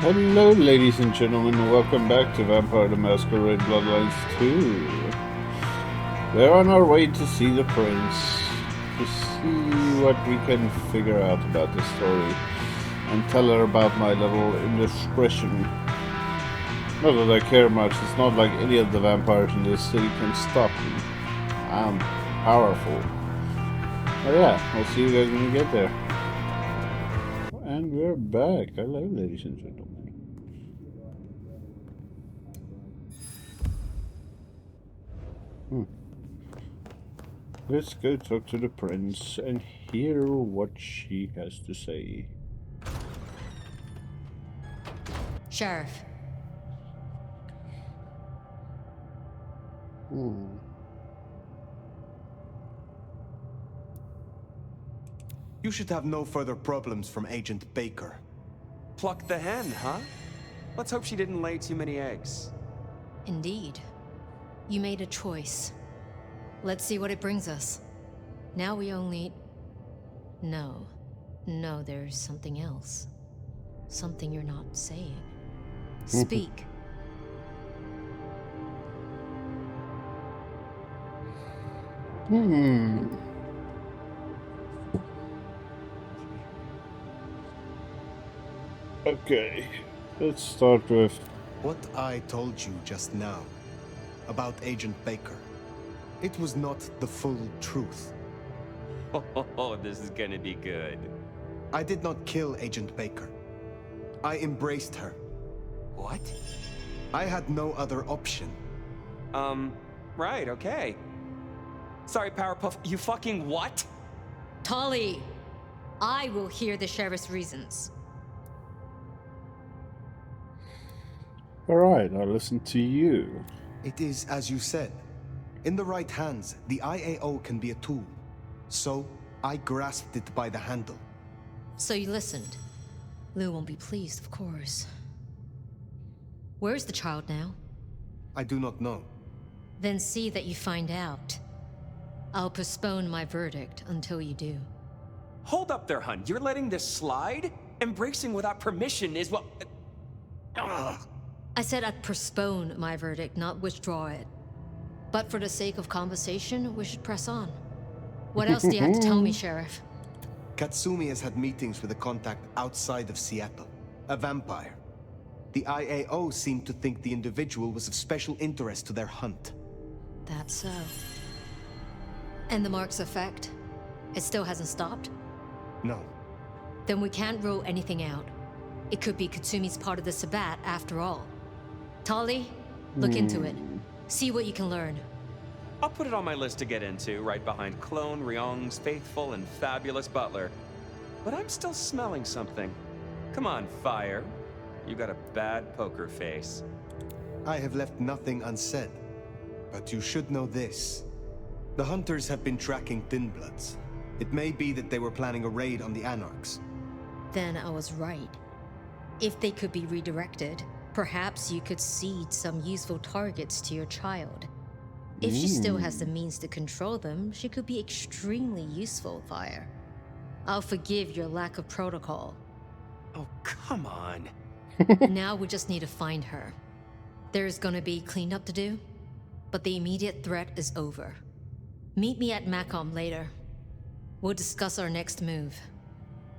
Hello, ladies and gentlemen, and welcome back to Vampire the Masquerade Bloodlines 2. We're on our way to see the prince, to see what we can figure out about the story, and tell her about my little indiscretion. Not that I care much, it's not like any of the vampires in this city can stop me. I'm powerful. But yeah, I'll see you guys when we get there. And we're back. Hello, ladies and gentlemen. Let's go talk to the prince and hear what she has to say. Sheriff. You should have no further problems from Agent Baker. Pluck the hen, huh? Let's hope she didn't lay too many eggs. Indeed. You made a choice. Let's see what it brings us. Now we only... No, there's something else. Something you're not saying. Speak. Okay, let's start with... What I told you just now about Agent Baker, it was not the full truth. Oh, this is gonna be good. I did not kill Agent Baker. I embraced her. What? I had no other option. Right, okay. Sorry, Powerpuff, you fucking what? Toppie! I will hear the sheriff's reasons. Alright, I'll listen to you. It is as you said. In the right hands, the IAO can be a tool. So, I grasped it by the handle. So you listened. Lou won't be pleased, of course. Where's the child now? I do not know. Then see that you find out. I'll postpone my verdict until you do. Hold up there, hun. You're letting this slide? Embracing without permission is what... Ugh. I said I'd postpone my verdict, not withdraw it. But for the sake of conversation, we should press on. What else do you have to tell me, Sheriff? Katsumi has had meetings with a contact outside of Seattle. A vampire. The IAO seemed to think the individual was of special interest to their hunt. That's so. And the mark's effect? It still hasn't stopped? No. Then we can't rule anything out. It could be Katsumi's part of the Sabbat after all. Toppie, look into it. See what you can learn. I'll put it on my list to get into, right behind Clone, Ryong's faithful and fabulous butler. But I'm still smelling something. Come on, Fire. You got a bad poker face. I have left nothing unsaid. But you should know this. The hunters have been tracking Thin Bloods. It may be that they were planning a raid on the Anarchs. Then I was right. If they could be redirected, perhaps you could seed some useful targets to your child. If she still has the means to control them, she could be extremely useful, Fire. I'll forgive your lack of protocol. Oh, come on. Now we just need to find her. There's gonna be cleanup to do, but the immediate threat is over. Meet me at Macom later. We'll discuss our next move.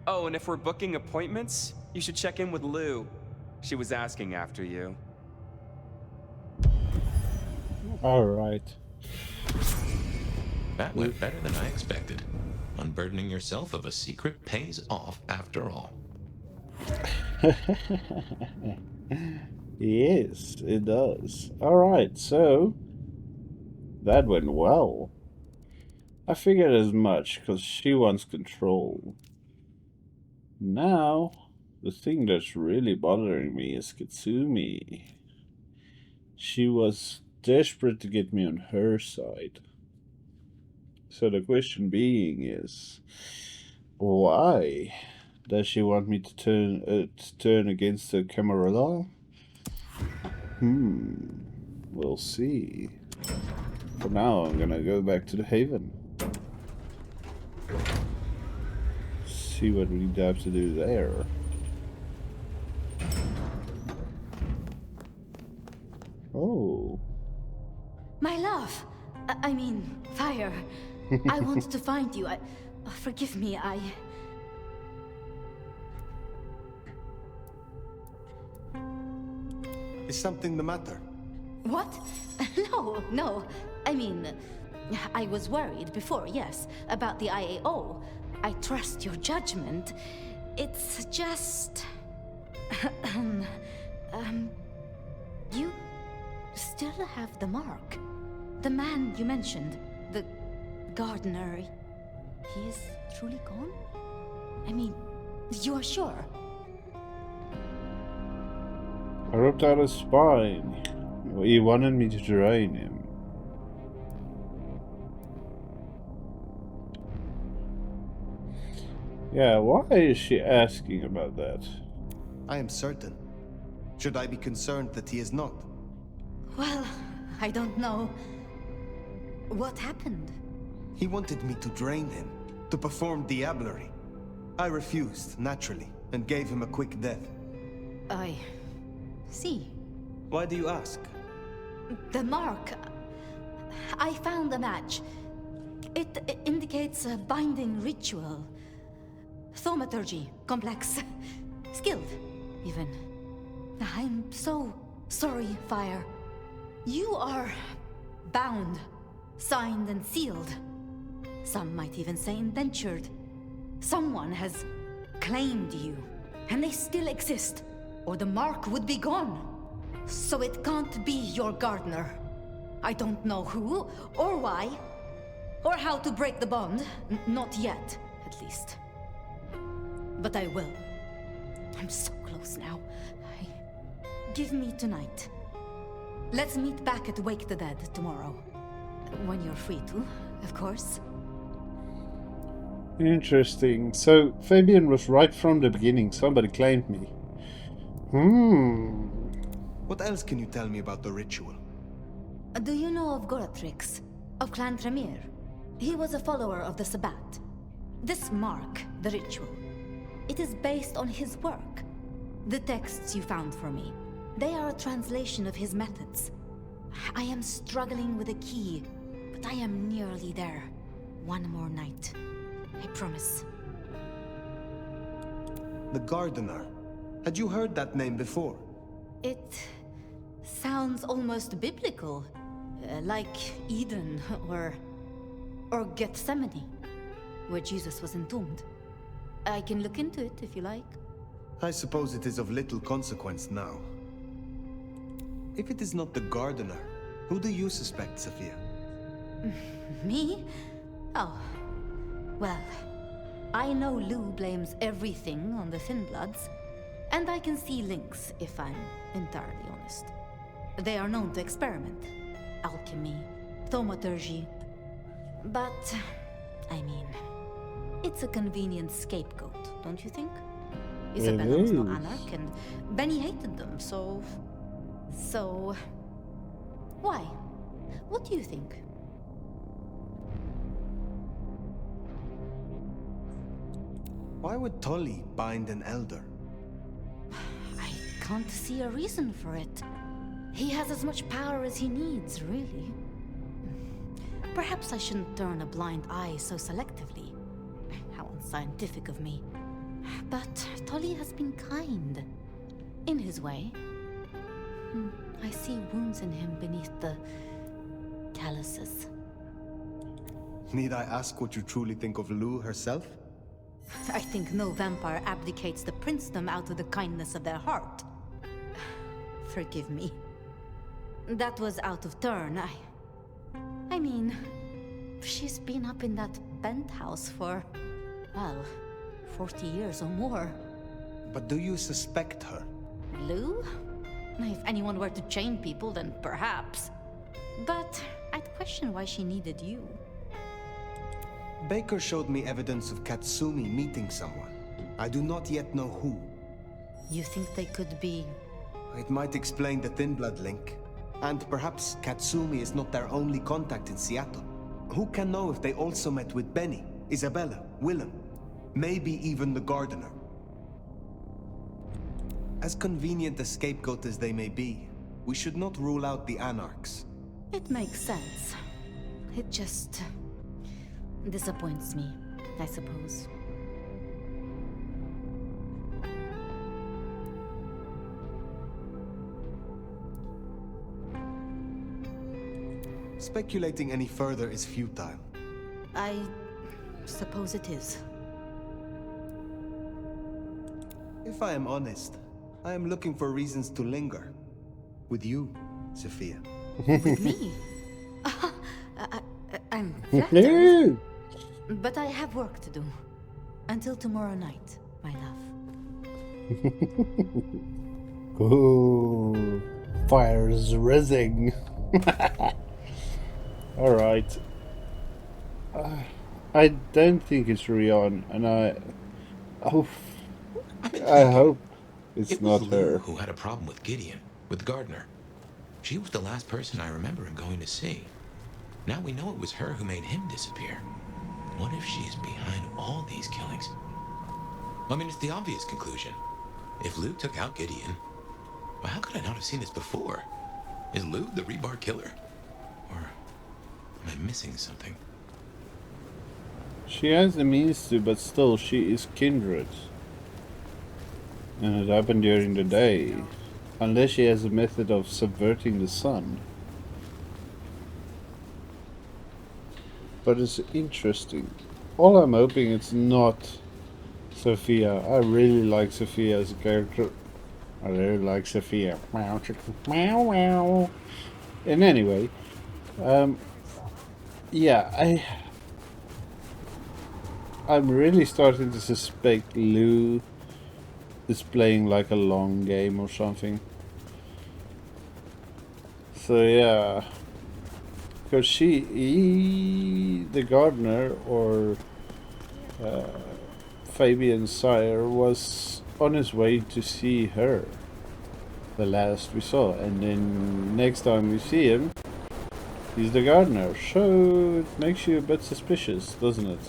Oh, and if we're booking appointments, you should check in with Lou. She was asking after you. Alright. That went better than I expected. Unburdening yourself of a secret pays off after all. Yes, it does. Alright, so... that went well. I figured as much, because she wants control. Now, the thing that's really bothering me is Katsumi. She was desperate to get me on her side. So the question being is, why does she want me to turn against the Camarilla? We'll see. For now, I'm gonna go back to the Haven. See what we have to do there. Oh. My love! I mean, Fire. I wanted to find you. Forgive me, Is something the matter? What? No. I mean, I was worried before, yes, about the IAO. I trust your judgment. It's just... you still have the mark. The man you mentioned, the gardener, he is truly gone? I mean, you are sure? I ripped out his spine. He wanted me to drain him. Yeah, why is she asking about that? I am certain. Should I be concerned that he is not? Well, I don't know. What happened? He wanted me to drain him, to perform diablerie. I refused, naturally, and gave him a quick death. I see. Why do you ask? The mark. I found a match. It indicates a binding ritual. Thaumaturgy, complex. Skilled, even. I'm so sorry, Fire. You are bound, signed and sealed. Some might even say indentured. Someone has claimed you, and they still exist, or the mark would be gone. So it can't be your gardener. I don't know who, or why, or how to break the bond. Not yet, at least. But I will. I'm so close now. Give me tonight. Let's meet back at Wake the Dead tomorrow. When you're free to, of course. Interesting. So, Fabien was right from the beginning. Somebody claimed me. What else can you tell me about the ritual? Do you know of Goratrix, of Clan Tremere? He was a follower of the Sabbat. This mark, the ritual, it is based on his work. The texts you found for me, they are a translation of his methods. I am struggling with a key, but I am nearly there. One more night. I promise. The Gardener. Had you heard that name before? It sounds almost biblical. Like Eden or Gethsemane, where Jesus was entombed. I can look into it if you like. I suppose it is of little consequence now. If it is not the Gardener, who do you suspect, Sophia? Me? Oh. Well, I know Lou blames everything on the Thin Bloods, and I can see links if I'm entirely honest. They are known to experiment. Alchemy, thaumaturgy. But, I mean, it's a convenient scapegoat, don't you think? Isabella was no anarch, and Benny hated them, so... Why? What do you think? Why would Toppie bind an elder? I can't see a reason for it. He has as much power as he needs, really. Perhaps I shouldn't turn a blind eye so selectively. How unscientific of me. But Toppie has been kind. In his way. I see wounds in him beneath the calluses. Need I ask what you truly think of Lou herself? I think no vampire abdicates the princedom out of the kindness of their heart. Forgive me. That was out of turn. I mean, she's been up in that penthouse for, well, 40 years or more. But do you suspect her? Lou? If anyone were to chain people, then perhaps. But I'd question why she needed you. Baker showed me evidence of Katsumi meeting someone. I do not yet know who. You think they could be... It might explain the Thin Blood link. And perhaps Katsumi is not their only contact in Seattle. Who can know if they also met with Benny, Isabella, Willem, maybe even the Gardener? As convenient a scapegoat as they may be, We should not rule out the Anarchs. It makes sense. It just disappoints me, I suppose. Speculating any further is futile. I suppose it is. If I am honest, I am looking for reasons to linger. With you, Sophia. With me? I'm flattered. But I have work to do. Until tomorrow night, my love. Ooh, fire's rising. Alright. I don't think it's Rion, and I hope it's It not was Lou her. who had a problem with Gideon, with Gardner. She was the last person I remember him going to see. Now we know it was her who made him disappear. What if she's behind all these killings? I mean, it's the obvious conclusion. If Lou took out Gideon, well, how could I not have seen this before? Is Lou the rebar killer? Or am I missing something? She has the means to, but still, she is kindred. And it happened during the day. Unless she has a method of subverting the sun. But it's interesting. All I'm hoping it's not Sophia. I really like Sophia as a character. I really like Sophia. Meow, chicken. Meow, meow. And anyway, yeah, I'm really starting to suspect Lou is playing like a long game or something. So yeah, because the gardener or Fabian's sire was on his way to see her the last we saw, and then next time we see him, he's the gardener. So it makes you a bit suspicious, doesn't it?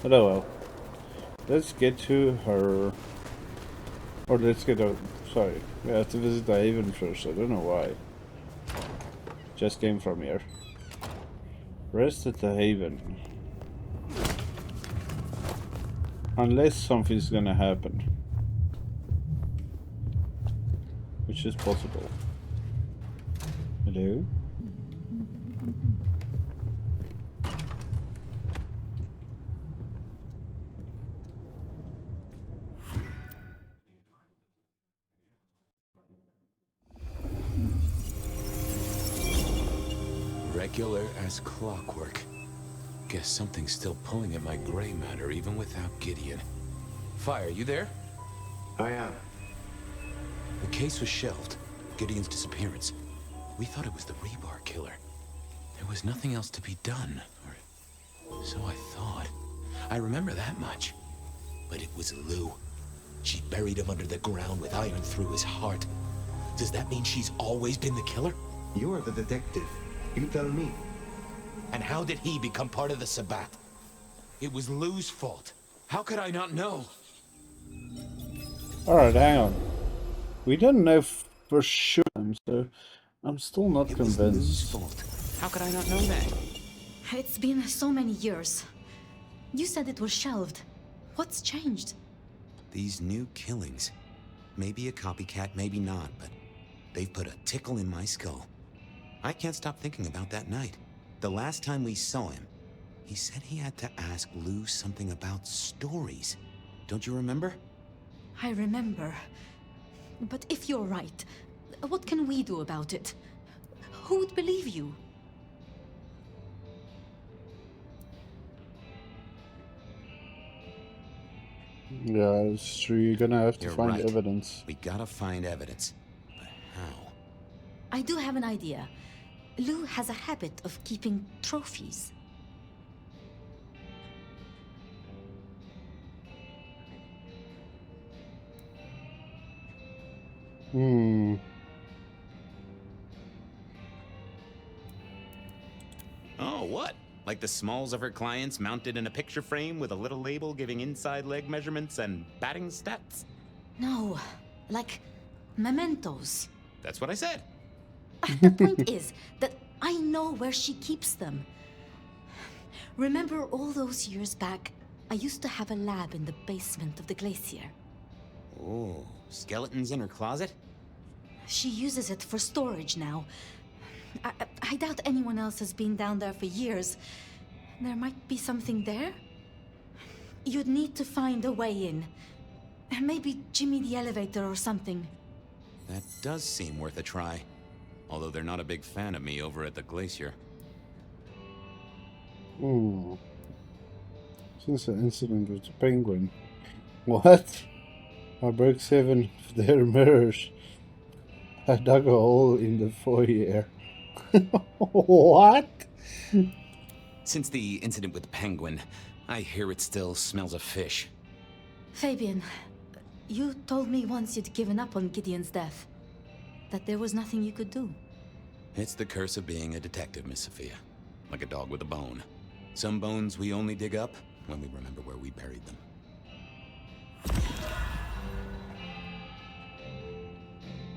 But oh well. Let's get to her. Or let's get out. Sorry, we have to visit the Haven first. I don't know why. Just came from here. Rest at the Haven. Unless something's gonna happen. Which is possible. Hello? Regular as clockwork. Guess something's still pulling at my gray matter even without Gideon. Fire, you there? I am. The case was shelved. Gideon's disappearance. We thought it was the rebar killer. There was nothing else to be done, or so I thought. I remember that much. But it was Lou. She buried him under the ground with iron through his heart. Does that mean she's always been the killer? You are the detective. You tell me. And how did he become part of the Sabbath? It was Lou's fault. How could I not know? Alright, hang on. We don't know for sure, so I'm still not It was Lou's convinced. fault. How could I not know that? It's been so many years. You said it was shelved. What's changed? These new killings. Maybe a copycat, maybe not, but they've put a tickle in my skull. I can't stop thinking about that night. The last time we saw him, he said he had to ask Lou something about stories. Don't you remember? I remember. But if you're right, what can we do about it? Who would believe you? Yeah, it's true. You're gonna have to You're find right. evidence. We gotta find evidence. But how? I do have an idea. Lou has a habit of keeping trophies. Hmm. Oh, what? Like the smalls of her clients mounted in a picture frame with a little label giving inside leg measurements and batting stats? No, like mementos. That's what I said. The point is that I know where she keeps them. Remember all those years back, I used to have a lab in the basement of the glacier. Oh, skeletons in her closet? She uses it for storage now. I doubt anyone else has been down there for years. There might be something there. You'd need to find a way in. Maybe Jimmy the elevator or something. That does seem worth a try. Although they're not a big fan of me over at the glacier. Since the incident with the penguin. What? I broke 7 of their mirrors. I dug a hole in the foyer. What? Since the incident with the penguin, I hear it still smells of fish. Fabien, you told me once you'd given up on Gideon's death. That there was nothing you could do. It's the curse of being a detective, Miss Sophia. Like a dog with a bone. Some bones we only dig up when we remember where we buried them.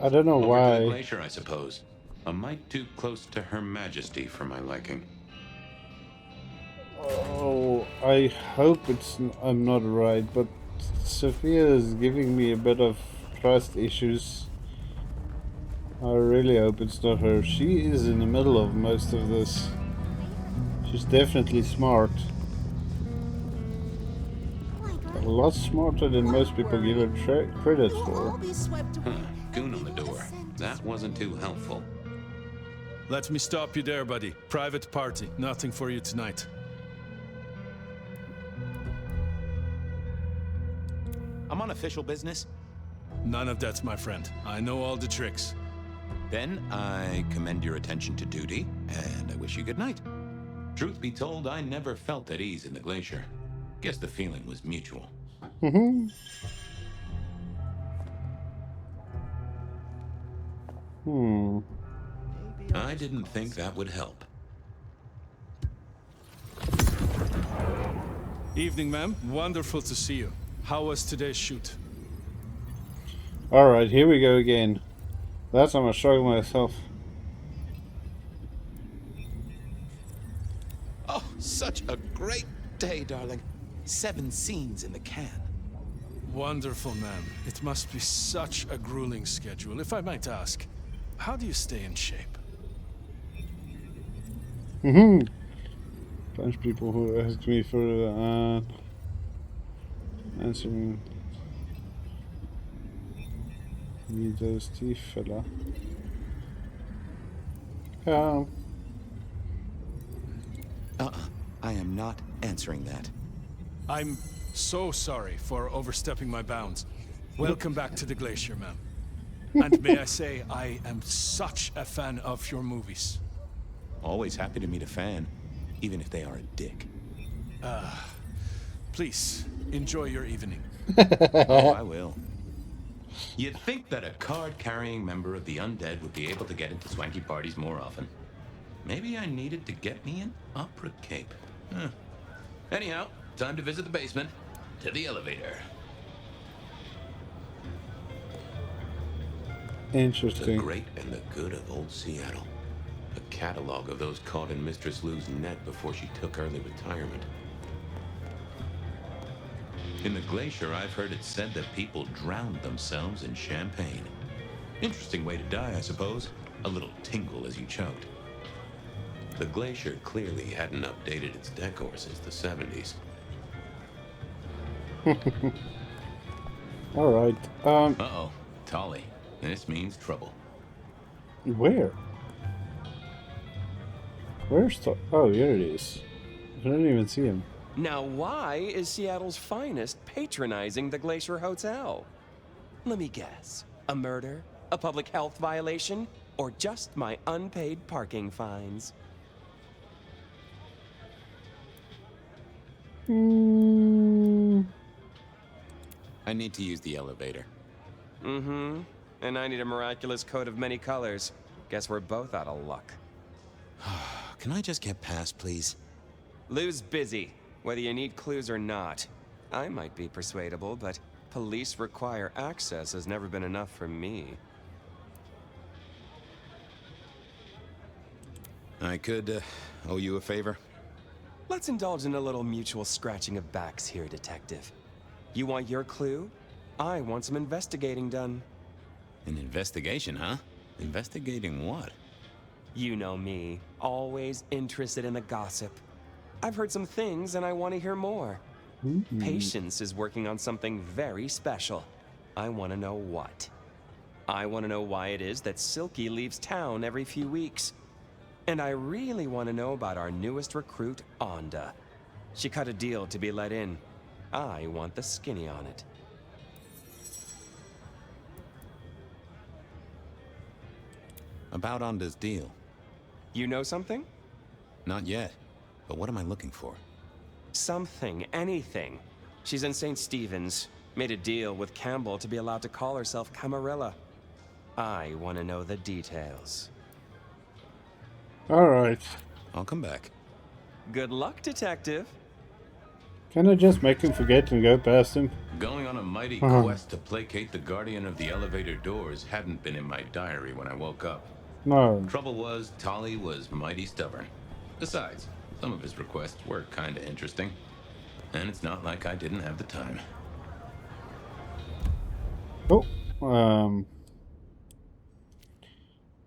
I don't know Over to the why. glacier, I suppose. A mite too close to Her Majesty for my liking. Oh, I hope I'm not right, but Sophia is giving me a bit of trust issues. I really hope it's not her. She is in the middle of most of this. She's definitely smart. A lot smarter than most people give her credit for. Goon on the door. That wasn't too helpful. Let me stop you there, buddy. Private party. Nothing for you tonight. I'm on official business. None of that, my friend. I know all the tricks. Then I commend your attention to duty, and I wish you good night. Truth be told, I never felt at ease in the glacier. Guess the feeling was mutual. I didn't think that would help. Evening, ma'am. Wonderful to see you. How was today's shoot? Alright, here we go again. That's how I'm showing myself. Oh, such a great day, darling. 7 scenes in the can. Wonderful, ma'am. It must be such a grueling schedule. If I might ask, how do you stay in shape? Bunch of people who asked me for answering. Need those teeth, fella. I am not answering that. I'm so sorry for overstepping my bounds. Welcome back to the glacier, ma'am. And may I say, I am such a fan of your movies. Always happy to meet a fan, even if they are a dick. Please, enjoy your evening. Oh, I will. You'd think that a card-carrying member of the undead would be able to get into swanky parties more often. Maybe I needed to get me an opera cape. Anyhow, time to visit the basement. To the elevator. The Interesting. great and the good of old Seattle. A catalog of those caught in Mistress Lou's net before she took early retirement. In the glacier, I've heard it said that people drowned themselves in champagne. Interesting way to die, I suppose. A little tingle as you choked. The glacier clearly hadn't updated its decor since the 70s. Alright. Uh-oh, Tolly. This means trouble. Where? Where's the... Oh, here it is. I don't even see him. Now, why is Seattle's finest patronizing the Glacier Hotel? Let me guess. A murder? A public health violation? Or just my unpaid parking fines? I need to use the elevator. Mm-hmm. And I need a miraculous coat of many colors. Guess we're both out of luck. Can I just get past, please? Lou's busy, whether you need clues or not. I might be persuadable, but police require access has never been enough for me. I could owe you a favor. Let's indulge in a little mutual scratching of backs here, Detective. You want your clue? I want some investigating done. An investigation, huh? Investigating what? You know me, always interested in the gossip. I've heard some things and I want to hear more. Patience is working on something very special. I want to know what. I want to know why it is that Silky leaves town every few weeks. And I really want to know about our newest recruit, Onda. She cut a deal to be let in. I want the skinny on it. About Onda's deal. You know something? Not yet. But what am I looking for? Something, anything. She's in St. Stephen's. Made a deal with Campbell to be allowed to call herself Camarilla. I want to know the details. Alright. I'll come back. Good luck, Detective. Can I just make him forget and go past him? Going on a mighty quest to placate the guardian of the elevator doors hadn't been in my diary when I woke up. No. Trouble was, Tolly was mighty stubborn. Besides, some of his requests were kinda interesting. And it's not like I didn't have the time. Oh,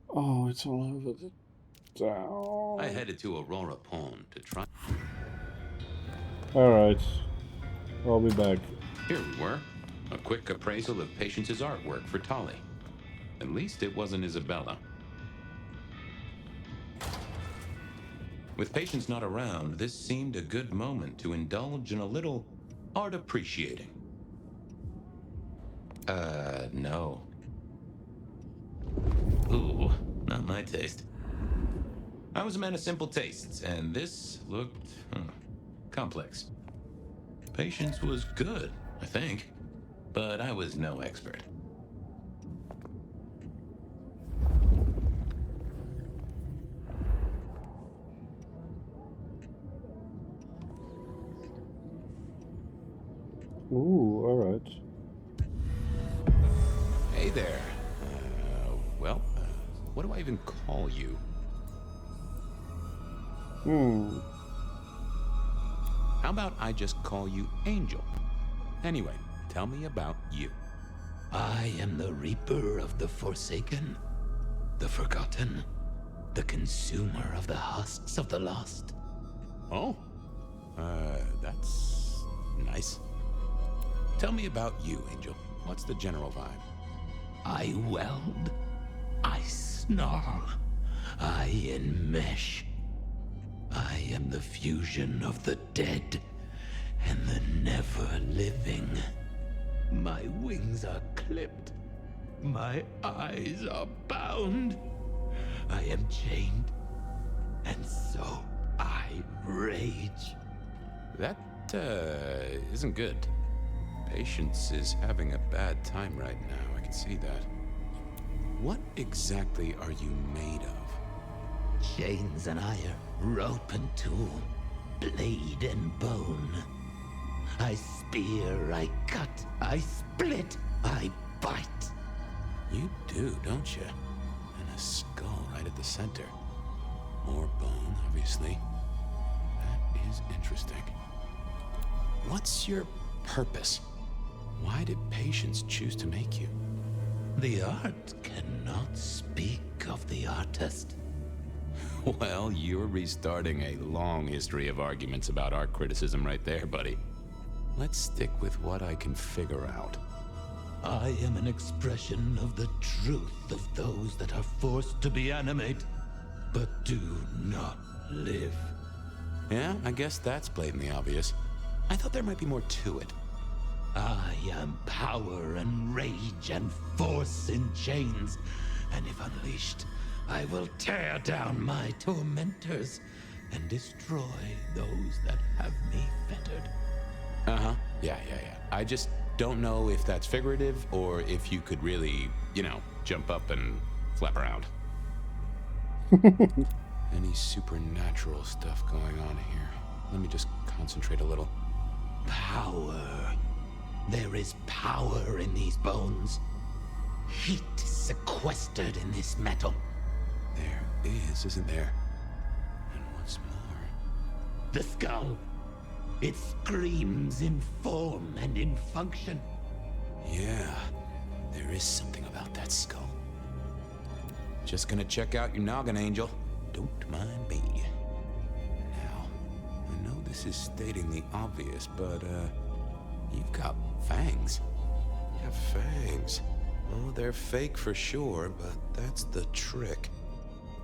oh, it's all over the town. I headed to Aurora Pond to try. Alright. I'll be back. Here we were. A quick appraisal of Patience's artwork for Tolly. At least it wasn't Isabella. With Patience not around, this seemed a good moment to indulge in a little art appreciating. No. Ooh, not my taste. I was a man of simple tastes, and this looked complex. Patience was good, I think, but I was no expert. Ooh, alright. Hey there. What do I even call you? How about I just call you Angel? Anyway, tell me about you. I am the Reaper of the Forsaken, the Forgotten, the Consumer of the Husks of the Lost. Oh? That's nice. Tell me about you, Angel. What's the general vibe? I weld, I snarl, I enmesh. I am the fusion of the dead and the never-living. My wings are clipped, my eyes are bound. I am chained, and so I rage. That, isn't good. Patience is having a bad time right now, I can see that. What exactly are you made of? Chains and iron, rope and tool, blade and bone. I spear, I cut, I split, I bite. You do, don't you? And a skull right at the center. More bone, obviously. That is interesting. What's your purpose? Why did Patience choose to make you? The art cannot speak of the artist. Well, you're restarting a long history of arguments about art criticism right there, buddy. Let's stick with what I can figure out. I am an expression of the truth of those that are forced to be animate, but do not live. Yeah, I guess that's blatantly obvious. I thought there might be more to it. I am power and rage and force in chains, and if unleashed, I will tear down my tormentors and destroy those that have me fettered. Uh-huh. Yeah. I just don't know if that's figurative or if you could really, jump up and flap around. Any supernatural stuff going on here? Let me just concentrate a little. Power. There is power in these bones. Heat is sequestered in this metal. There is, isn't there? the skull. It screams in form and in function. Yeah, there is something about that skull. Just gonna check out your noggin, Angel. Don't mind me. Now, I know this is stating the obvious, but, you've got fangs. You have fangs. Oh, they're fake for sure, but that's the trick.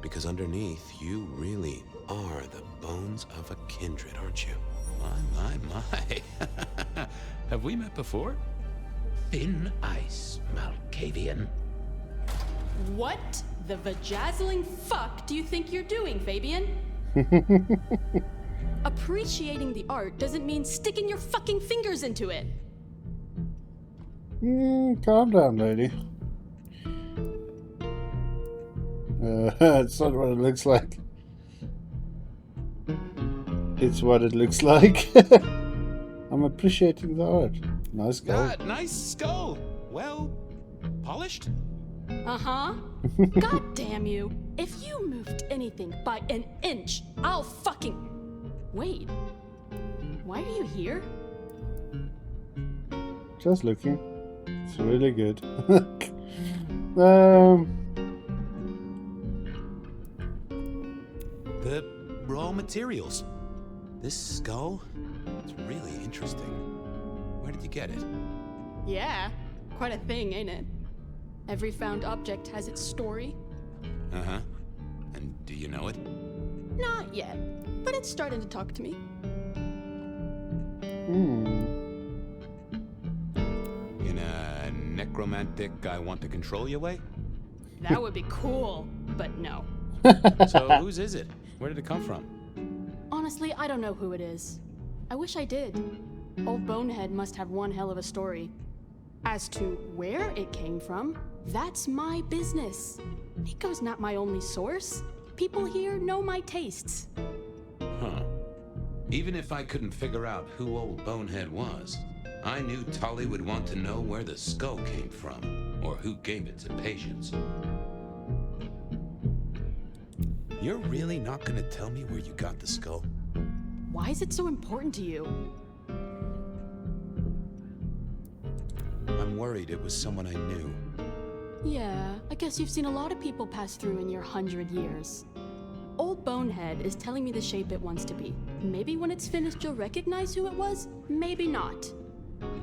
Because underneath, you really are the bones of a kindred, aren't you? My. Have we met before? Thin ice, Malkavian. What the vajazzling fuck do you think you're doing, Fabien? Appreciating the art doesn't mean sticking your fucking fingers into it. Calm down, lady. It's not what it looks like. It's what it looks like. I'm appreciating the art. Nice skull. Nice skull. Well, polished? Uh-huh. God damn you. If you moved anything by an inch, I'll fucking... Wait. Why are you here? Just looking. It's really good. The raw materials. This skull? It's really interesting. Where did you get it? Yeah. Quite a thing, ain't it? Every found object has its story. Uh-huh. And do you know it? Not yet, but it's starting to talk to me. In a necromantic, I want to control you way? That would be cool, but no. So whose is it? Where did it come from? Honestly, I don't know who it is. I wish I did. Old Bonehead must have one hell of a story. As to where it came from, that's my business. Nico's not my only source. People here know my tastes. Huh. Even if I couldn't figure out who Old Bonehead was, I knew Toppie would want to know where the skull came from, or who gave it to Patience. You're really not gonna tell me where you got the skull? Why is it so important to you? I'm worried it was someone I knew. Yeah, I guess you've seen a lot of people pass through in your 100 years. Old Bonehead is telling me the shape it wants to be. Maybe when it's finished you'll recognize who it was, maybe not.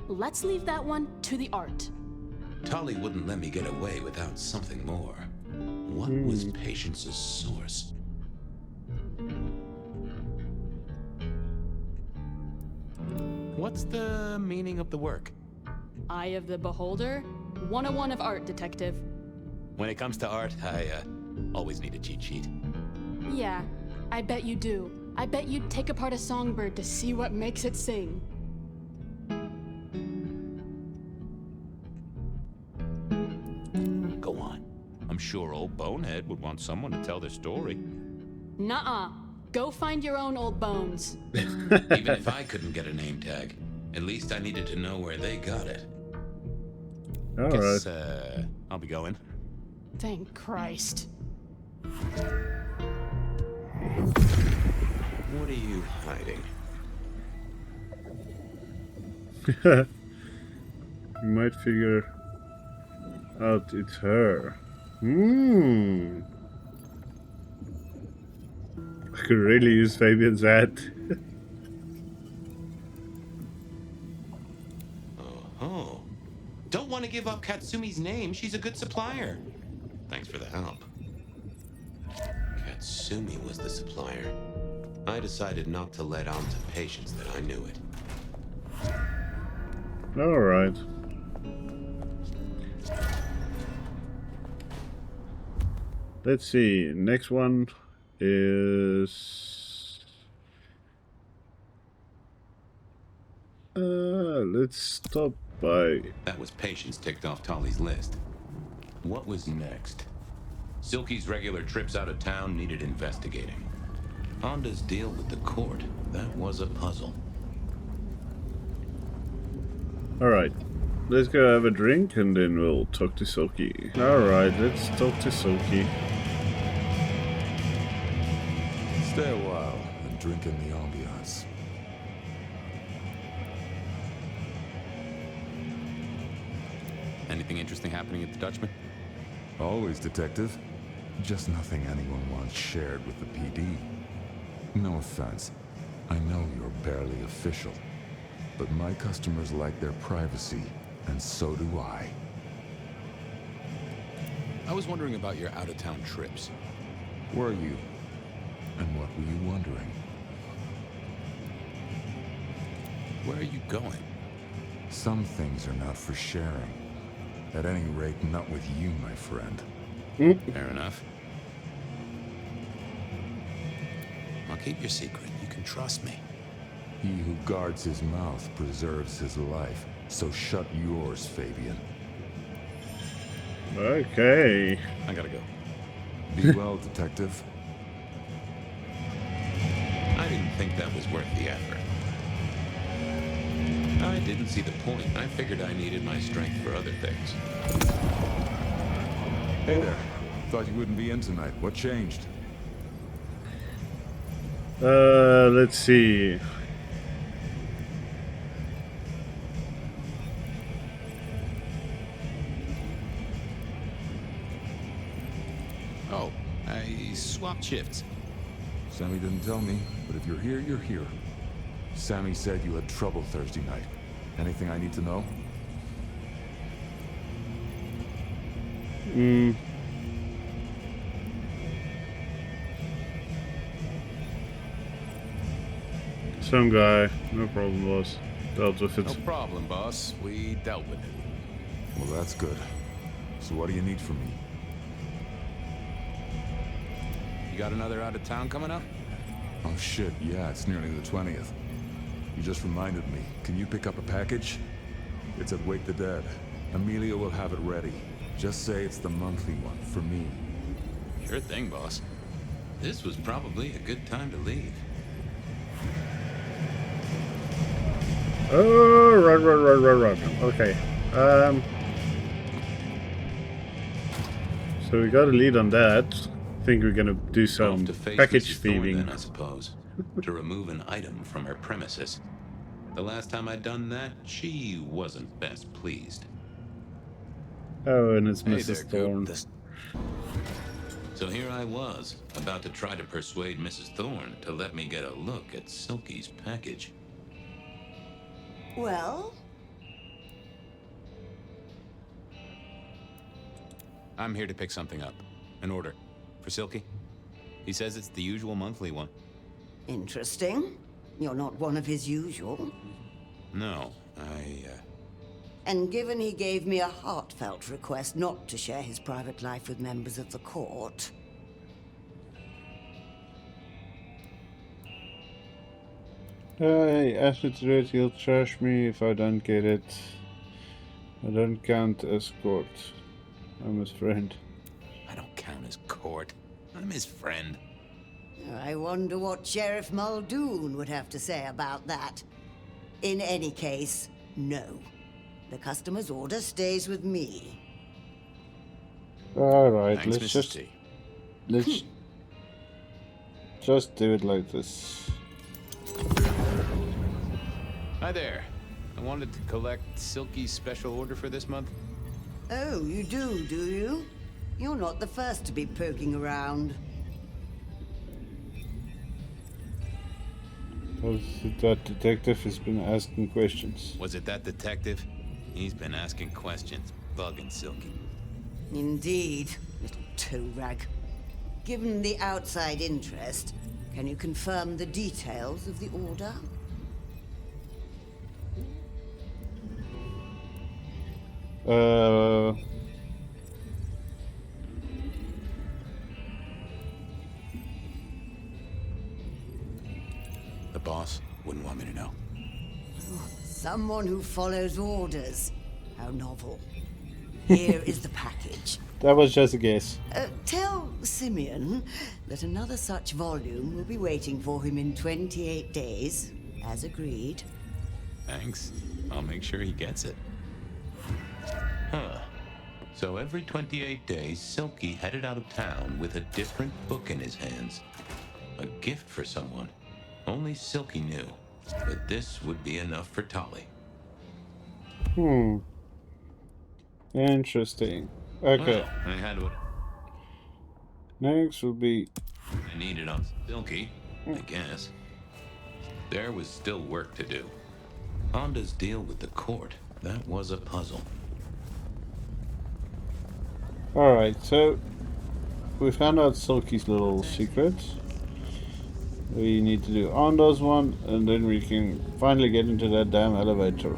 Let's leave that one to the art. Toppie wouldn't let me get away without something more. What was Patience's source? What's the meaning of the work? Eye of the Beholder? 101 of art, detective. When it comes to art, I always need a cheat sheet. Yeah, I bet you do. I bet you'd take apart a songbird to see what makes it sing. Go on. I'm sure Old Bonehead would want someone to tell their story. Nuh-uh. Go find your own old bones. Even if I couldn't get a name tag, at least I needed to know where they got it. Guess, I'll be going. Thank Christ. What are you hiding? You might figure out it's her. I could really use Fabian's hat. Oh. Don't want to give up Katsumi's name. She's a good supplier. Thanks for the help. Katsumi was the supplier. I decided not to let on to Patience that I knew it. Alright. Let's see. Next one is... let's stop by... That was Patience ticked off Toppie's list. What was next? Silky's regular trips out of town needed investigating. Honda's deal with the court, that was a puzzle. Alright. Let's go have a drink and then we'll talk to Silky. Alright, let's talk to Silky. Stay a while and drink in the ambiance. Anything interesting happening at the Dutchman? Always, Detective. Just nothing anyone wants shared with the PD. No offense. I know you're barely official. But my customers like their privacy, and so do I. I was wondering about your out-of-town trips. Were you? And what were you wondering? Where are you going? Some things are not for sharing. At any rate, not with you, my friend. Fair enough. I'll keep your secret. You can trust me. He who guards his mouth preserves his life. So shut yours, Fabien. Okay. I gotta go. Be well, Detective. I didn't think that was worth the effort. I didn't see the point. I figured I needed my strength for other things. Hey there. Thought you wouldn't be in tonight. What changed? Let's see. Oh, I swapped shifts. Sammy didn't tell me, but if you're here, you're here. Sammy said you had trouble Thursday night. Anything I need to know? Some guy. No problem, boss. Dealt with it. No problem, boss. We dealt with it. Well, that's good. So what do you need from me? You got another out of town coming up? Oh shit, yeah, it's nearly the 20th. You just reminded me. Can you pick up a package? It's at Wake the Dead. Amelia will have it ready. Just say it's the monthly one, for me. Sure thing, boss. This was probably a good time to leave. Oh, run. Okay. So we got a lead on that. I think we're gonna do some To face package Mrs. Thorne, thieving. then, I suppose. To remove an item from her premises. The last time I'd done that, she wasn't best pleased. Oh, and it's Hey Mrs. there, Thorne. Coop. So here I was, about to try to persuade Mrs. Thorne to let me get a look at Silky's package. Well? I'm here to pick something up. An order. For Silky. He says it's the usual monthly one. Interesting. You're not one of his usual. No, And given he gave me a heartfelt request not to share his private life with members of the court... As it's red, he'll trash me if I don't get it. I don't count as court. I'm his friend. I don't count as court. I'm his friend. I wonder what Sheriff Muldoon would have to say about that. In any case, no. The customer's order stays with me. Alright, Thanks, let's Mrs. just... T. Let's just do it like this. Hi there. I wanted to collect Silky's special order for this month. Oh, you do you? You're not the first to be poking around. That detective has been asking questions. Was it that detective? He's been asking questions, bugging Silky. Indeed, little toe rag. Given the outside interest, can you confirm the details of the order? The boss wouldn't want me to know. Someone who follows orders. How novel. Here is the package. That was just a guess. Tell Simeon that another such volume will be waiting for him in 28 days, as agreed. Thanks. I'll make sure he gets it. Huh. So every 28 days, Silky headed out of town with a different book in his hands. A gift for someone. Only Silky knew. But this would be enough for Tolly. Interesting. Okay. Well, I had what Next will be. I needed on Silky, I guess. There was still work to do. Honda's deal with the court, that was a puzzle. Alright, so we found out Silky's little secret. We need to do Honda's one, and then we can finally get into that damn elevator.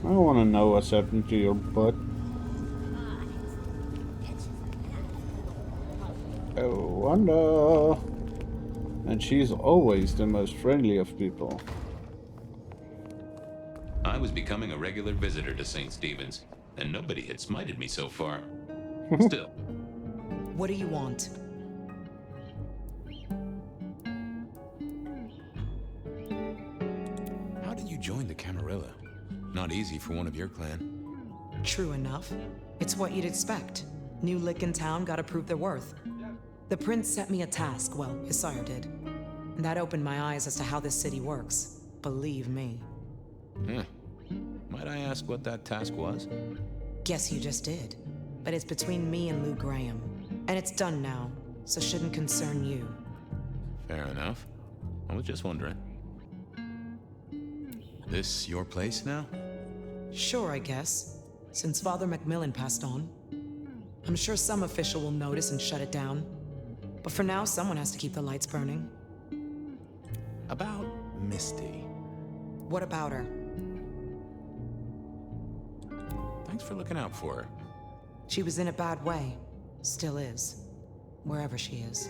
I want to know what's happened to your butt. Oh, Wanda! And she's always the most friendly of people. I was becoming a regular visitor to St. Stephen's, and nobody had smited me so far. Still. What do you want? How did you join the Camarilla? Not easy for one of your clan. True enough. It's what you'd expect. New lick in town gotta prove their worth. The prince set me a task, well, his sire did. And that opened my eyes as to how this city works. Believe me. Might I ask what that task was? Guess you just did. But it's between me and Lou Graham. And it's done now, so shouldn't concern you. Fair enough. I was just wondering. This your place now? Sure, I guess. Since Father Macmillan passed on. I'm sure some official will notice and shut it down. But for now, someone has to keep the lights burning. About Misty. What about her? Thanks for looking out for her. She was in a bad way. Still is. Wherever she is.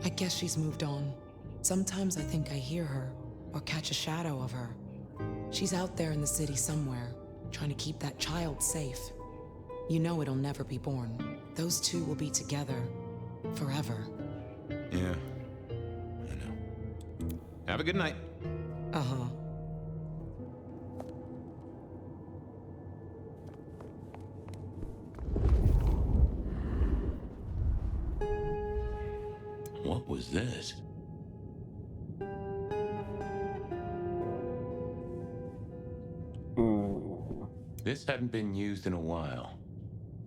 I guess she's moved on. Sometimes I think I hear her, or catch a shadow of her. She's out there in the city somewhere, trying to keep that child safe. You know it'll never be born. Those two will be together. Forever. Yeah. I know. Have a good night. Uh-huh. What was this? This hadn't been used in a while.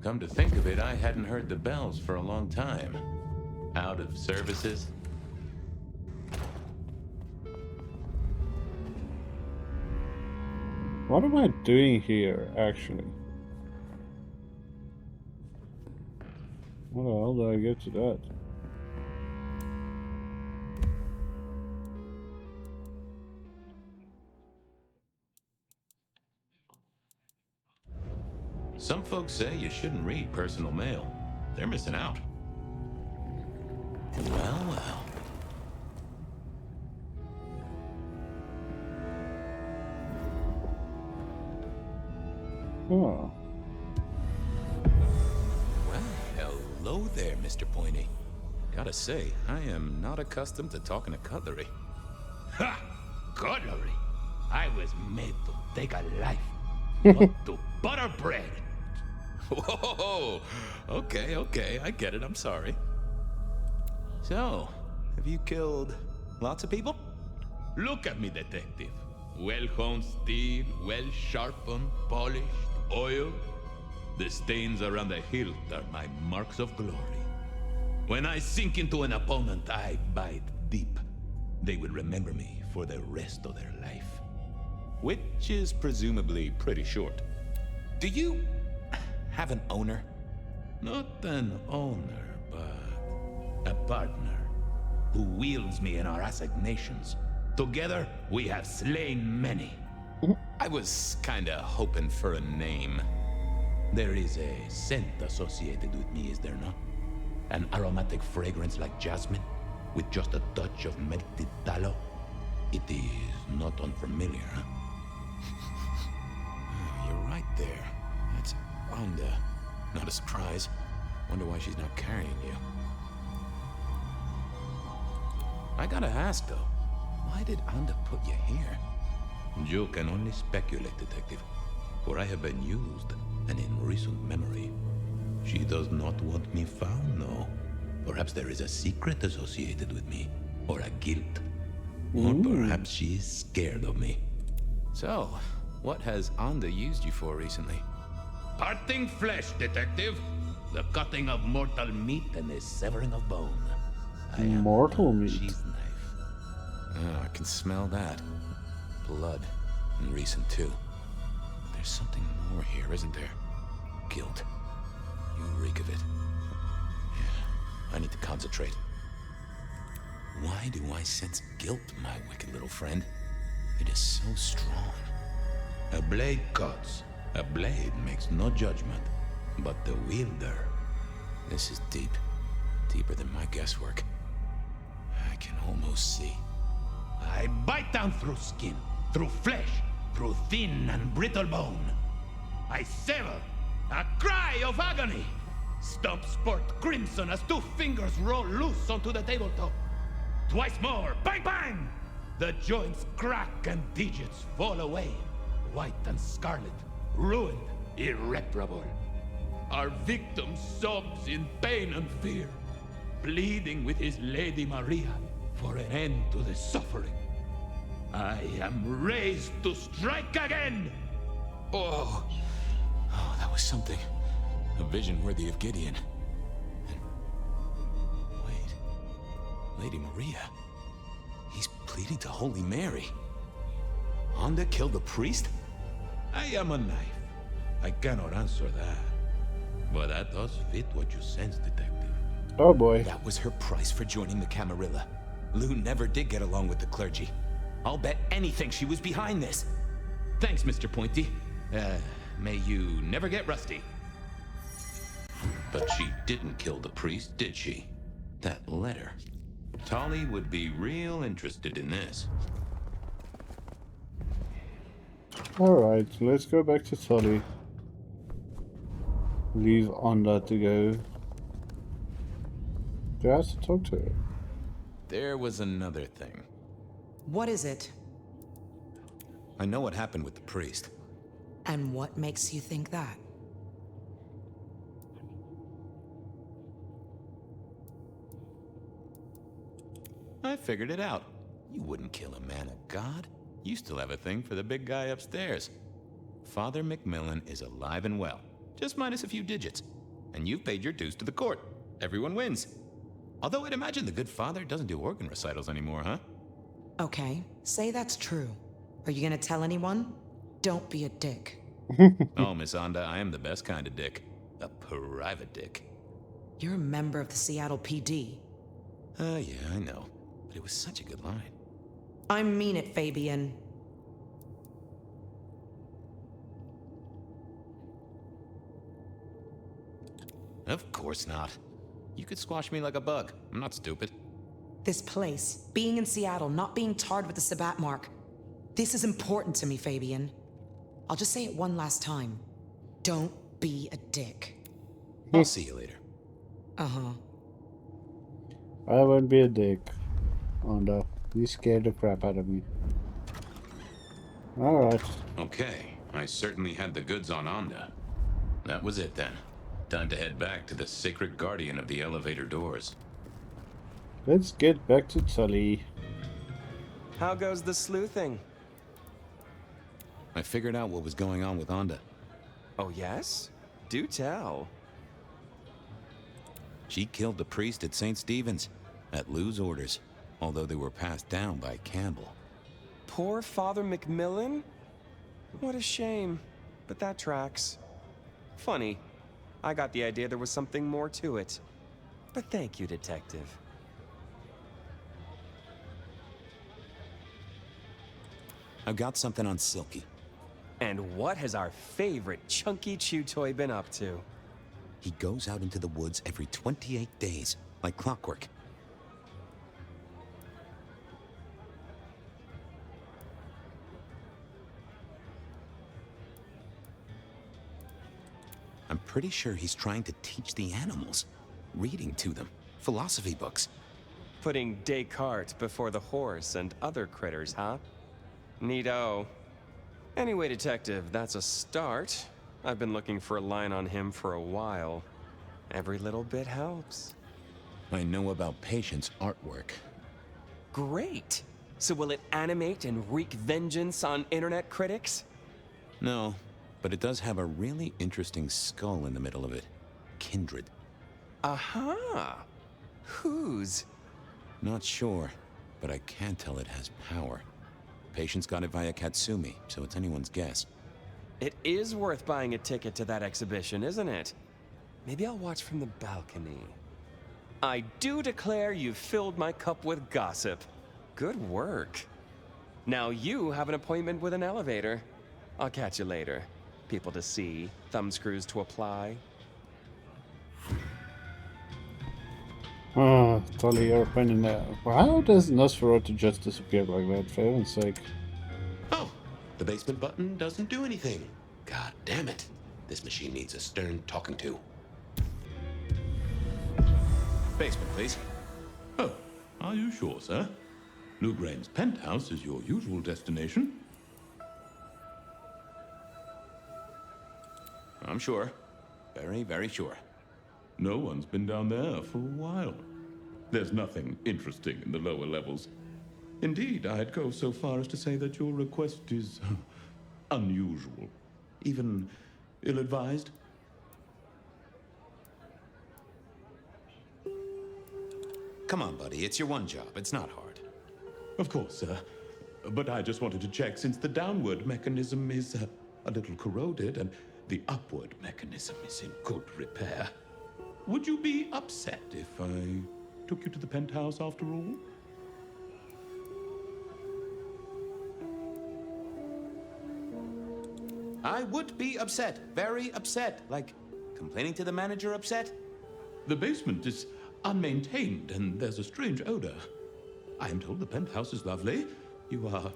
Come to think of it, I hadn't heard the bells for a long time. Out of services? What am I doing here, actually? How the hell do I get to that? Some folks say you shouldn't read personal mail. They're missing out. Well, well. Oh. Well, hello there, Mr. Pointy. Gotta say, I am not accustomed to talking to cutlery. Ha! Cutlery! I was made to take a life, not to butter bread. Whoa! Okay, I get it, I'm sorry. So, have you killed lots of people? Look at me, detective. Well-honed steel, well-sharpened, polished, oiled. The stains around the hilt are my marks of glory. When I sink into an opponent, I bite deep. They will remember me for the rest of their life. Which is presumably pretty short. Do you have an owner? Not an owner, but a partner who wields me in our assignations. Together, we have slain many. I was kinda hoping for a name. There is a scent associated with me, is there not? An aromatic fragrance like jasmine, with just a touch of melted tallow. It is not unfamiliar, huh? You're right there. That's Wanda. Not a surprise. Wonder why she's not carrying you. I gotta ask, though. Why did Anda put you here? You can only speculate, detective. For I have been used, and in recent memory. She does not want me found, no. Perhaps there is a secret associated with me, or a guilt. Or perhaps she is scared of me. So, What has Anda used you for recently? Parting flesh, detective. The cutting of mortal meat and the severing of bone. Mortal meat. Cheese knife. Oh, I can smell that. Blood. And recent too. But there's something more here, isn't there? Guilt. You reek of it. Yeah, I need to concentrate. Why do I sense guilt, my wicked little friend? It is so strong. A blade cuts. A blade makes no judgment, but the wielder. This is deep. Deeper than my guesswork. I can almost see. I bite down through skin, through flesh, through thin and brittle bone. I sever, a cry of agony. Stumps spurt crimson as 2 fingers roll loose onto the tabletop. Twice more, bang bang! The joints crack and digits fall away, white and scarlet, ruined, irreparable. Our victim sobs in pain and fear, pleading with his Lady Maria for an end to the suffering. I am raised to strike again! Oh, that was something. A vision worthy of Gideon. And... wait. Lady Maria. He's pleading to Holy Mary. Anda killed the priest? I am a knife. I cannot answer that. But that does fit what you sense, detective. Oh boy. That was her price for joining the Camarilla. Lou never did get along with the clergy. I'll bet anything she was behind this. Thanks, Mr. Pointy. May you never get rusty. But she didn't kill the priest, did she? That letter. Tolly would be real interested in this. Alright, let's go back to Toppie. Leave Anda to go. Do I have to talk to her? There was another thing. What is it? I know what happened with the priest. And what makes you think that? I figured it out. You wouldn't kill a man of God. You still have a thing for the big guy upstairs. Father McMillan is alive and well, just minus a few digits. And you've paid your dues to the court. Everyone wins. Although I'd imagine the good father doesn't do organ recitals anymore, huh? Okay, say that's true. Are you gonna tell anyone? Don't be a dick. Oh, Miss Anda, I am the best kind of dick. A private dick. You're a member of the Seattle PD. Yeah, I know. But it was such a good line. I mean it, Fabien. Of course not. You could squash me like a bug. I'm not stupid. This place, being in Seattle, not being tarred with the Sabbat mark. This is important to me, Fabien. I'll just say it one last time. Don't be a dick. I'll see you later. Uh-huh. I won't be a dick. Anda, you scared the crap out of me. Alright. Okay, I certainly had the goods on Anda. That was it then. Time to head back to the sacred guardian of the elevator doors. Let's get back to Tully. How goes the sleuthing? I figured out what was going on with Anda. Oh, yes? Do tell. She killed the priest at St. Stephen's, at Lou's orders, although they were passed down by Campbell. Poor Father McMillan? What a shame, but that tracks. Funny, I got the idea there was something more to it. But thank you, Detective. I've got something on Silky. And what has our favorite chunky chew toy been up to? He goes out into the woods every 28 days, like clockwork. I'm pretty sure he's trying to teach the animals, reading to them, philosophy books. Putting Descartes before the horse and other critters, huh? Neato. Anyway, Detective, that's a start. I've been looking for a line on him for a while. Every little bit helps. I know about Patience artwork. Great! So will it animate and wreak vengeance on internet critics? No, but it does have a really interesting skull in the middle of it. Kindred. Aha! Whose? Not sure, but I can tell it has power. Patients got it via Katsumi, so it's anyone's guess. It is worth buying a ticket to that exhibition, isn't it? Maybe I'll watch from the balcony. I do declare you've filled my cup with gossip. Good work. Now you have an appointment with an elevator. I'll catch you later. People to see, thumbscrews to apply. Oh, Tolly, you're finding that. How does Nosferatu just disappear like that, for heaven's sake? Oh, the basement button doesn't do anything. God damn it. This machine needs a stern talking to. Basement, please. Oh, are you sure, sir? Lugrain's penthouse is your usual destination. I'm sure. Very, very sure. No one's been down there for a while. There's nothing interesting in the lower levels. Indeed, I'd go so far as to say that your request is unusual, even ill-advised. Come on, buddy. It's your one job. It's not hard. Of course, sir. But I just wanted to check since the downward mechanism is a little corroded and the upward mechanism is in good repair. Would you be upset if I took you to the penthouse after all? I would be upset. Very upset. Like, complaining to the manager upset? The basement is unmaintained and there's a strange odor. I am told the penthouse is lovely. You are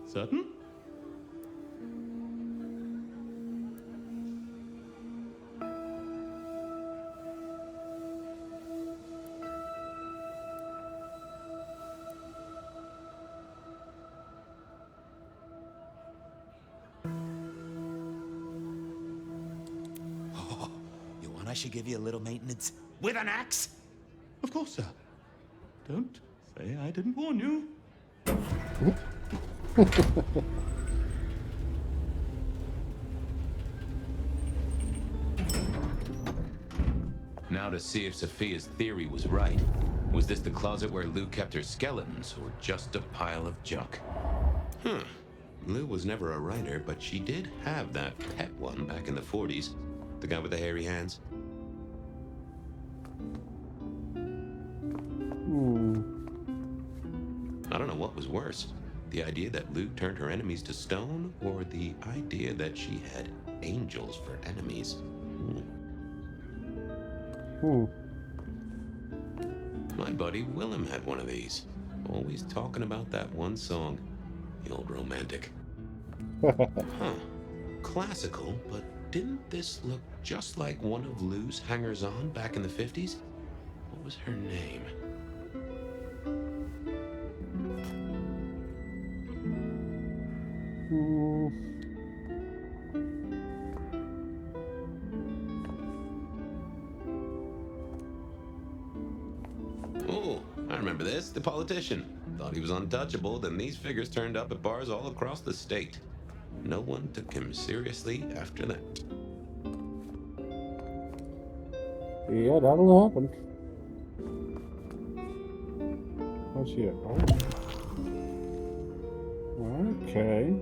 certain? Oh, you want I should give you a little maintenance? With an axe? Of course, sir. Don't say I didn't warn you. Now to see if Sophia's theory was right. Was this the closet where Lou kept her skeletons, or just a pile of junk? Lou was never a writer, but she did have that pet one back in the 40s. The guy with the hairy hands. I don't know what was worse. The idea that Lou turned her enemies to stone, or the idea that she had angels for enemies. My buddy Willem had one of these. Always talking about that one song. The old romantic. Classical, but didn't this look just like one of Lou's hangers-on back in the 50s? What was her name? Oh, I remember this. The politician. Thought he was untouchable, then these figures turned up at bars all across the state. No one took him seriously after that. Yeah, that'll happen. What's here? Oh. Okay.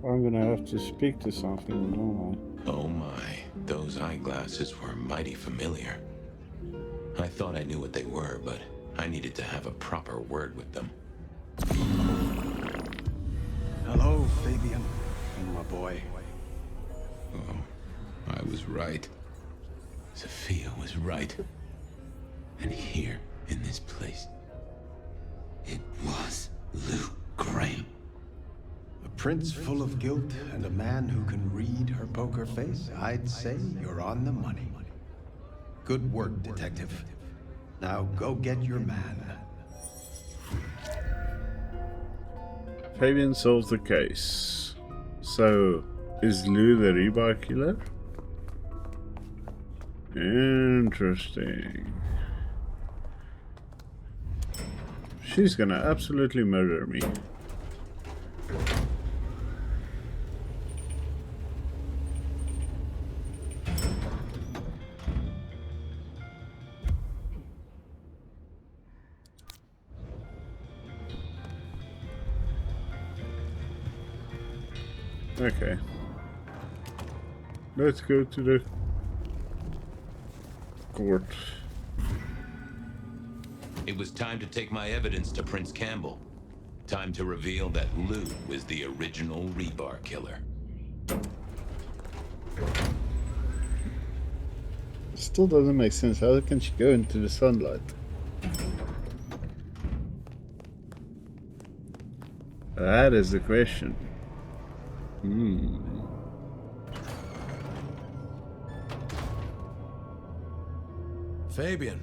I'm gonna have to speak to something, don't Oh my, those eyeglasses were mighty familiar. I thought I knew what they were, but I needed to have a proper word with them. Hello, Fabien, my boy. Oh, I was right. Sophia was right. And here, in this place, it was Luke Graham. A prince full of guilt and a man who can read her poker face. I'd say you're on the money. Good work, detective. Now go get your man. Fabien solves the case. So, is Lou the rebar killer? Interesting. She's gonna absolutely murder me. Okay. Let's go to the court. It was time to take my evidence to Prince Campbell. Time to reveal that Lou was the original rebar killer. Still doesn't make sense. How can she go into the sunlight? That is the question. Fabien,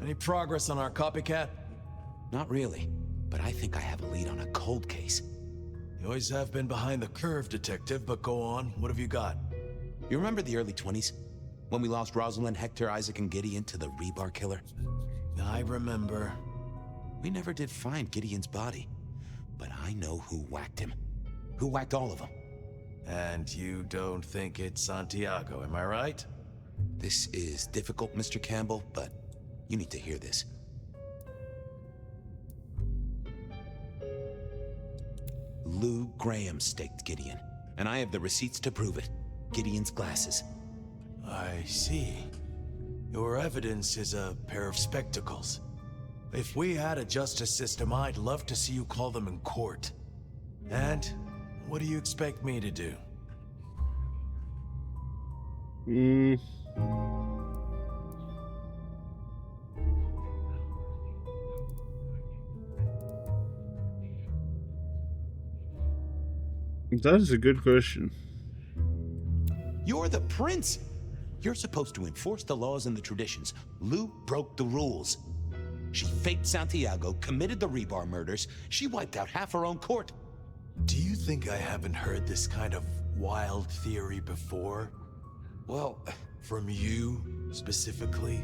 any progress on our copycat? Not really, but I think I have a lead on a cold case. You always have been behind the curve, Detective, but go on. What have you got? You remember the early 20s? When we lost Rosalind, Hector, Isaac, and Gideon to the rebar killer? I remember. We never did find Gideon's body, but I know who whacked him. Who whacked all of them. And you don't think it's Santiago, am I right? This is difficult, Mr. Campbell, but you need to hear this. Lou Graham staked Gideon, and I have the receipts to prove it. Gideon's glasses. I see. Your evidence is a pair of spectacles. If we had a justice system, I'd love to see you call them in court. And what do you expect me to do? That is a good question. You're the prince! You're supposed to enforce the laws and the traditions. Lou broke the rules. She faked Santiago, committed the rebar murders. She wiped out half her own court. Do you think I haven't heard this kind of wild theory before? Well, from you, specifically?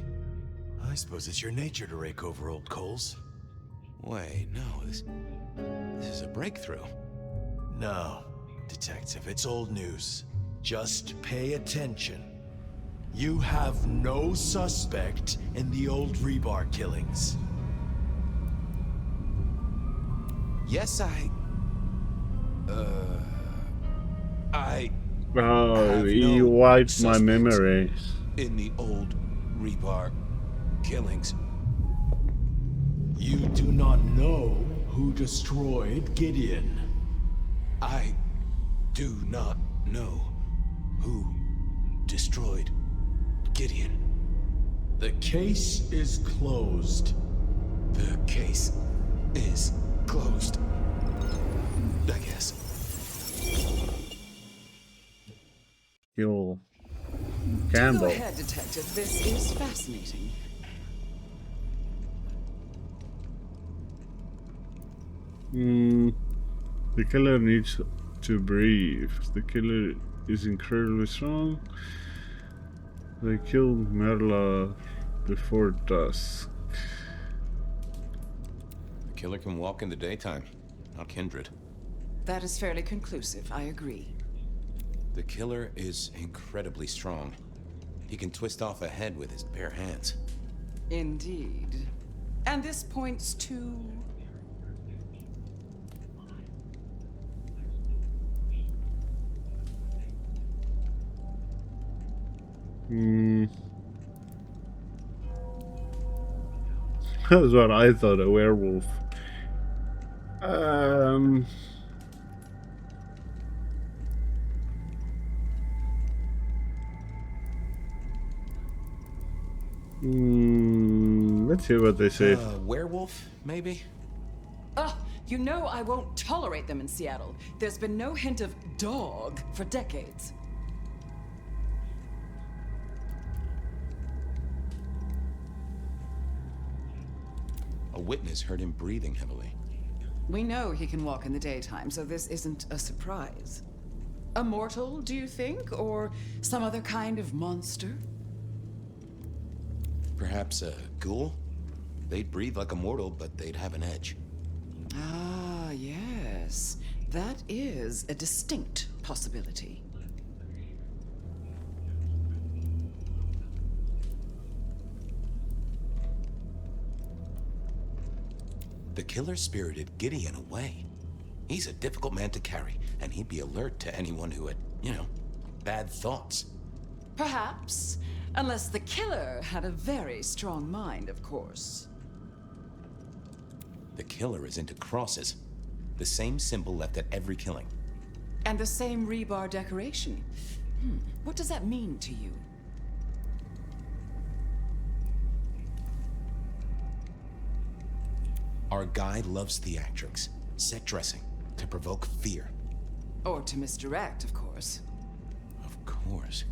I suppose it's your nature to rake over old coals. Wait, no, this is a breakthrough. No, Detective, it's old news. Just pay attention. You have no suspect in the old rebar killings. Yes, Oh, you wiped my memories. In the old rebar killings. You do not know who destroyed Gideon. I do not know who destroyed Gideon. The case is closed. The case is closed. I guess. Kill Campbell. Go ahead, Detective. This is fascinating. The killer needs to breathe. The killer is incredibly strong. They killed Merla before dusk. The killer can walk in the daytime, not Kindred. That is fairly conclusive, I agree. The killer is incredibly strong. He can twist off a head with his bare hands. Indeed. And this points to... That's what I thought, a werewolf. Let's hear what they say. Werewolf, maybe? You know I won't tolerate them in Seattle. There's been no hint of dog for decades. A witness heard him breathing heavily. We know he can walk in the daytime, so this isn't a surprise. A mortal, do you think? Or some other kind of monster? Perhaps a ghoul? They'd breathe like a mortal, but they'd have an edge. Ah, yes. That is a distinct possibility. The killer spirited Gideon away. He's a difficult man to carry, and he'd be alert to anyone who had, bad thoughts. Perhaps. Unless the killer had a very strong mind, of course. The killer is into crosses. The same symbol left at every killing. And the same rebar decoration. What does that mean to you? Our guy loves theatrics, set dressing, to provoke fear. Or to misdirect, of course. Of course.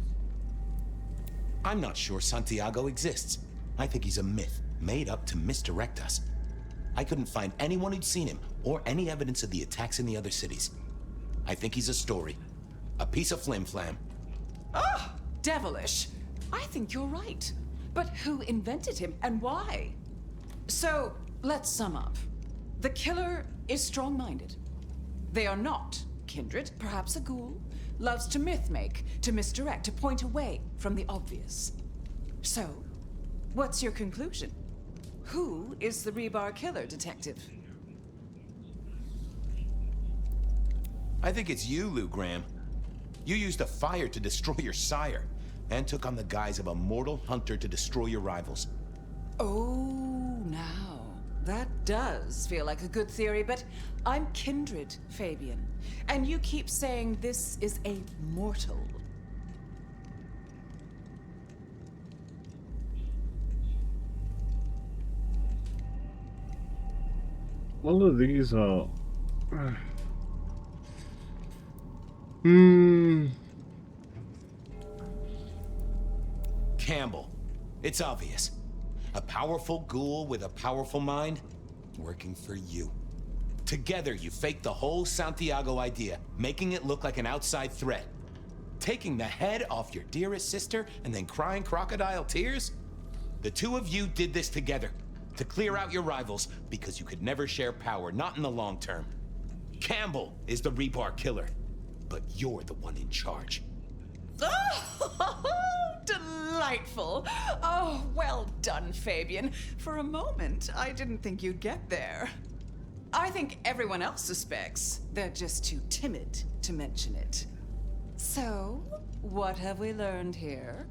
I'm not sure Santiago exists. I think he's a myth, made up to misdirect us. I couldn't find anyone who'd seen him, or any evidence of the attacks in the other cities. I think he's a story. A piece of flim-flam. Ah, devilish. I think you're right. But who invented him, and why? So, let's sum up. The killer is strong-minded. They are not kindred, perhaps a ghoul. Loves to myth-make, to misdirect, to point away from the obvious. So, what's your conclusion? Who is the rebar killer, Detective? I think it's you, Lou Graham. You used a fire to destroy your sire, and took on the guise of a mortal hunter to destroy your rivals. Oh, now. That does feel like a good theory, but I'm kindred, Fabien. And you keep saying this is a mortal. All of these are... Campbell. It's obvious. A powerful ghoul with a powerful mind, working for you. Together, you faked the whole Santiago idea, making it look like an outside threat. Taking the head off your dearest sister and then crying crocodile tears? The two of you did this together, to clear out your rivals, because you could never share power, not in the long term. Campbell is the rebar killer, but you're the one in charge. Oh, delightful. Oh, well done, Fabien. For a moment, I didn't think you'd get there. I think everyone else suspects. They're just too timid to mention it. So, what have we learned here?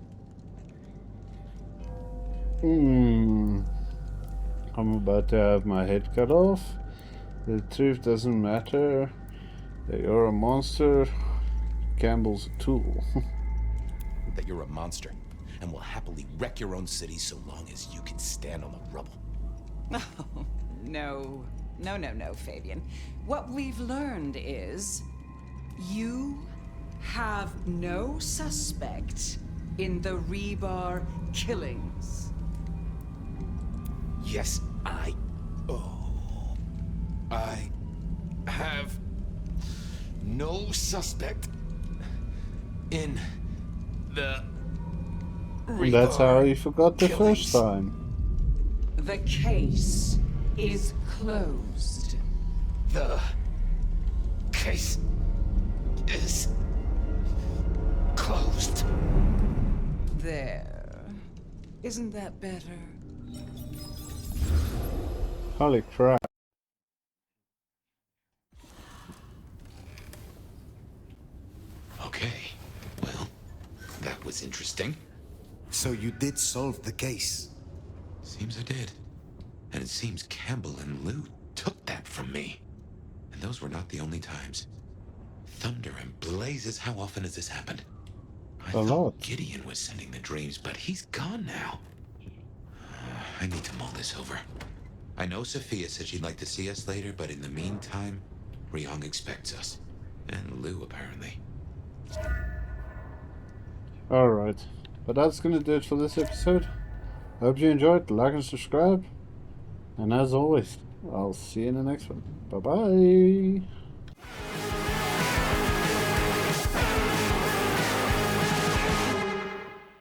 I'm about to have my head cut off. The truth doesn't matter. That you're a monster. Campbell's a tool. That you're a monster, and will happily wreck your own city so long as you can stand on the rubble. Oh, no. No, Fabien. What we've learned is you have no suspect in the rebar killings. Yes, I have no suspect in the rebar. That's how you forgot the killings. first time. The case is closed. The case is closed. There. Isn't that better? Holy crap. Okay. Well, that was interesting. So you did solve the case? Seems I did. And it seems Campbell and Lou took that from me. And those were not the only times. Thunder and blazes, how often has this happened? I thought Gideon was sending the dreams, but he's gone now. I need to mull this over. I know Sophia said she'd like to see us later, but in the meantime, Ryong expects us. And Lou, apparently. Alright. But that's gonna do it for this episode. Hope you enjoyed. Like and subscribe. And as always, I'll see you in the next one. Bye bye.